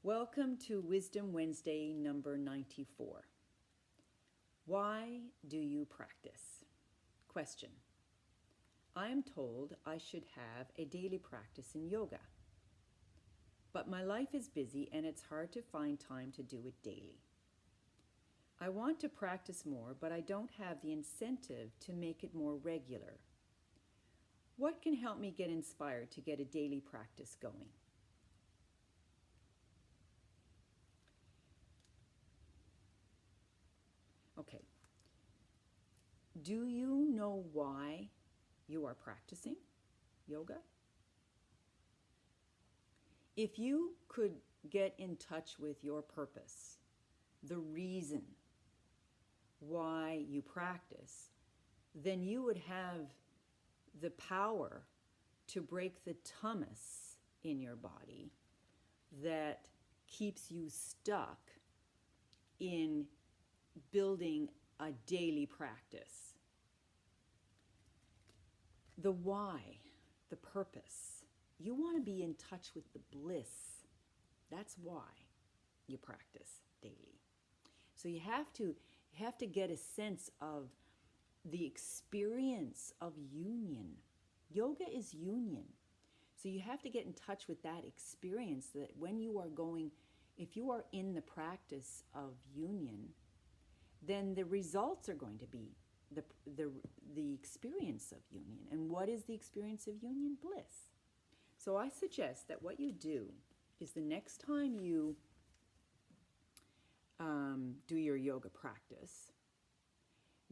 Welcome to Wisdom Wednesday number 94. Why do you practice? Question. I am told I should have a daily practice in yoga, but my life is busy and it's hard to find time to do it daily. I want to practice more, but I don't have the incentive to make it more regular. What can help me get inspired to get a daily practice going? Okay. Do you know why you are practicing yoga? If you could get in touch with your purpose, the reason why you practice, then you would have the power to break the tummus in your body that keeps you stuck in building a daily practice. The why, the purpose. You want to be in touch with the bliss. That's why you practice daily. So you have to get a sense of the experience of union. Yoga is union. So you have to get in touch with that experience, that when you are going, if you are in the practice of union, then the results are going to be the experience of union. And what is the experience of union? Bliss. So I suggest that what you do is the next time you do your yoga practice,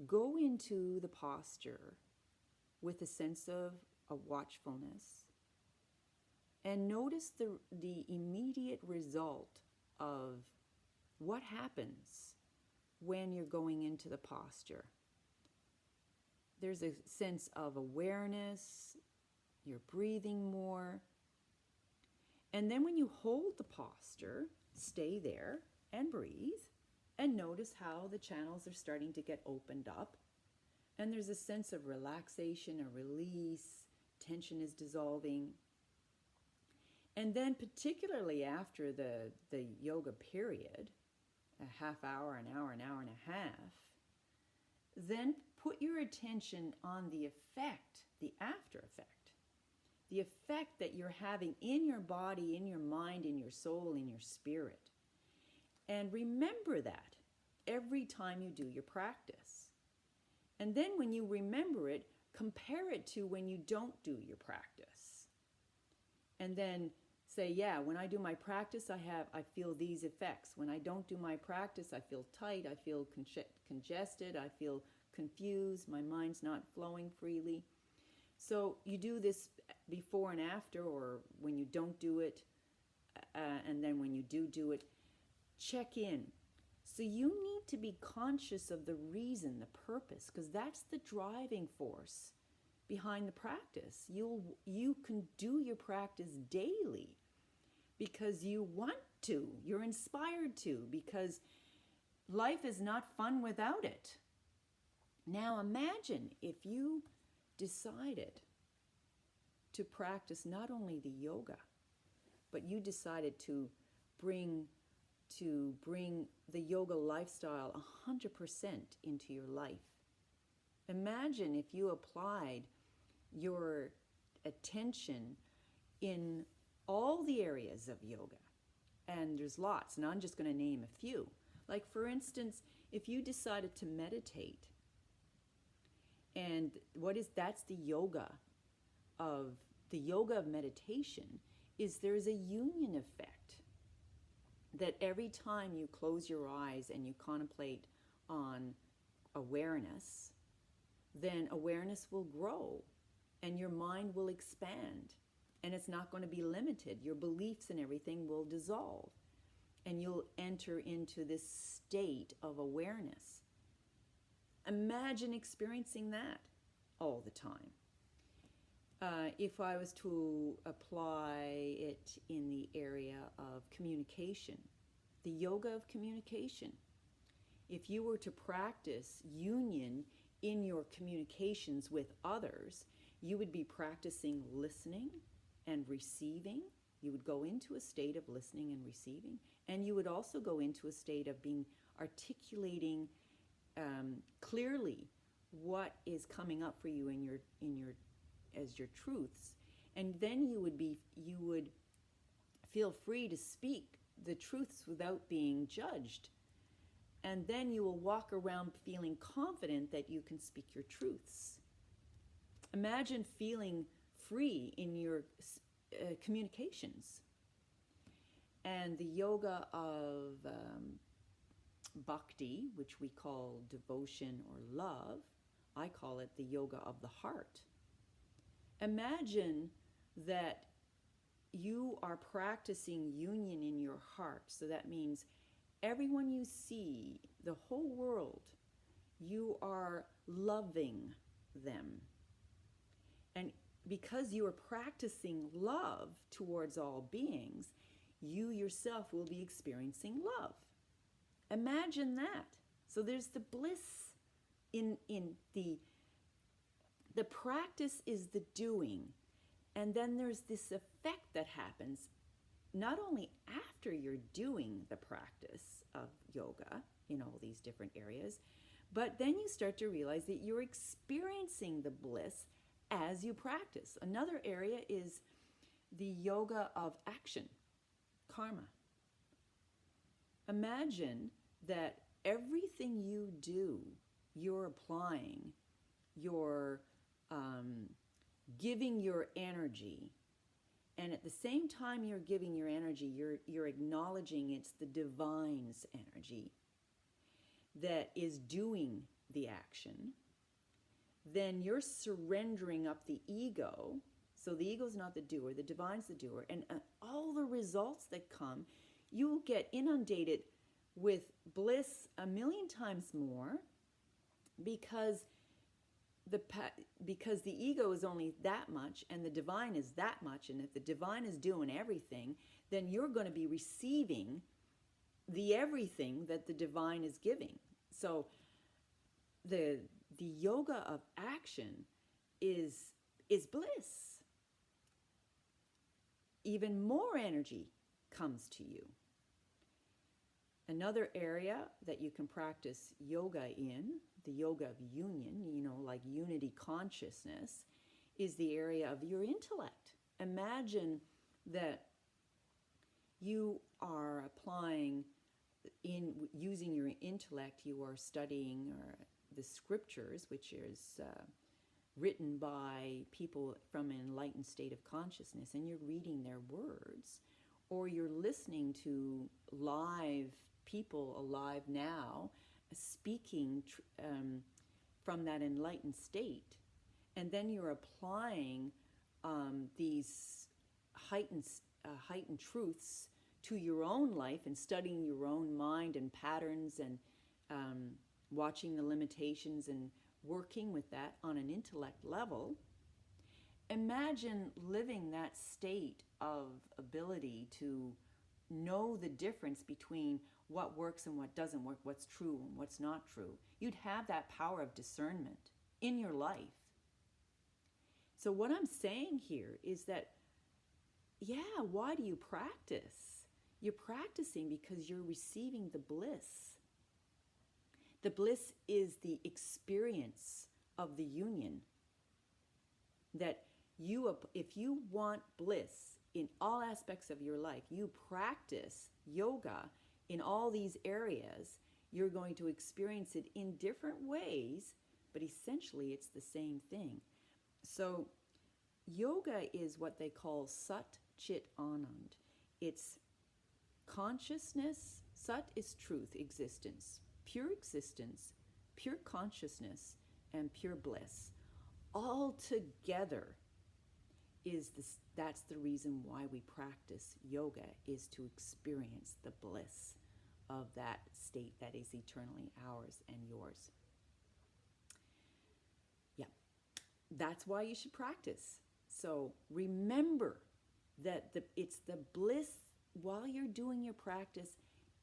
go into the posture with a sense of a watchfulness and notice the immediate result of what happens when you're going into the posture. There's a sense of awareness, you're breathing more. And then when you hold the posture, stay there and breathe and notice how the channels are starting to get opened up. And there's a sense of relaxation, a release, tension is dissolving. And then particularly after the yoga period, a half hour, an hour and a half, then put your attention on the effect, the after effect, the effect that you're having in your body, in your mind, in your soul, in your spirit. And remember that every time you do your practice. And then when you remember it, compare it to when you don't do your practice. And then say, yeah, when I do my practice, I feel these effects. When I don't do my practice, I feel tight, I feel congested, I feel confused, my mind's not flowing freely. So you do this before and after, or when you don't do it, and then when you do it, check in. So you need to be conscious of the reason, the purpose, because that's the driving force behind the practice. You can do your practice daily because you want to, you're inspired to, because life is not fun without it. Now imagine if you decided to practice not only the yoga, but you decided to bring the yoga lifestyle 100% into your life. Imagine if you applied your attention in all the areas of yoga. And there's lots, and I'm just going to name a few. Like, for instance, if you decided to meditate, and that's the yoga of meditation, is there's a union effect that every time you close your eyes and you contemplate on awareness, then awareness will grow and your mind will expand, and it's not going to be limited. Your beliefs and everything will dissolve, and you'll enter into this state of awareness. Imagine experiencing that all the time. If I was to apply it in the area of communication, the yoga of communication, if you were to practice union in your communications with others, you would be practicing listening and receiving. You would go into a state of listening and receiving, and you would also go into a state of being articulating clearly what is coming up for you in your as your truths, and then you would feel free to speak the truths without being judged, and then you will walk around feeling confident that you can speak your truths. Imagine feeling free in your communications. And the yoga of bhakti, which we call devotion or love, I call it the yoga of the heart. Imagine that you are practicing union in your heart. So that means everyone you see, the whole world, you are loving them. And because you are practicing love towards all beings, you yourself will be experiencing love. Imagine that. So there's the bliss in the practice is the doing. And then there's this effect that happens not only after you're doing the practice of yoga in all these different areas, but then you start to realize that you're experiencing the bliss as you practice. Another area is the yoga of action, karma. Imagine that everything you do, you're applying, you're giving your energy, and at the same time you're giving your energy, you're acknowledging it's the divine's energy that is doing the action. Then you're surrendering up the ego. So the ego's not the doer, the divine's the doer. And all the results that come, you will get inundated with bliss 1,000,000 times more because the ego is only that much and the divine is that much. And if the divine is doing everything, then you're going to be receiving the everything that the divine is giving. So the yoga of action is bliss. Even more energy comes to you. Another area that you can practice yoga in, the yoga of union, like unity consciousness, is the area of your intellect. Imagine that you are applying, using your intellect, you are studying the scriptures, which is written by people from an enlightened state of consciousness, and you're reading their words, or you're listening to live people alive now speaking from that enlightened state, and then you're applying these heightened truths to your own life and studying your own mind and patterns and watching the limitations and working with that on an intellect level. Imagine living that state of ability to know the difference between what works and what doesn't work, what's true and what's not true. You'd have that power of discernment in your life. So what I'm saying here is that, why do you practice? You're practicing because you're receiving the bliss. The bliss is the experience of the union. That if you want bliss in all aspects of your life, you practice yoga in all these areas, you're going to experience it in different ways, but essentially it's the same thing. So yoga is what they call Sat Chit Anand. It's consciousness. Sat is truth, existence, pure consciousness, and pure bliss. All together that's the reason why we practice yoga, is to experience the bliss of that state that is eternally ours and yours. Yeah, that's why you should practice. So remember that it's the bliss while you're doing your practice.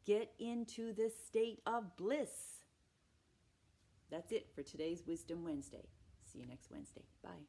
Get into this state of bliss. That's it for today's Wisdom Wednesday. See you next Wednesday. Bye.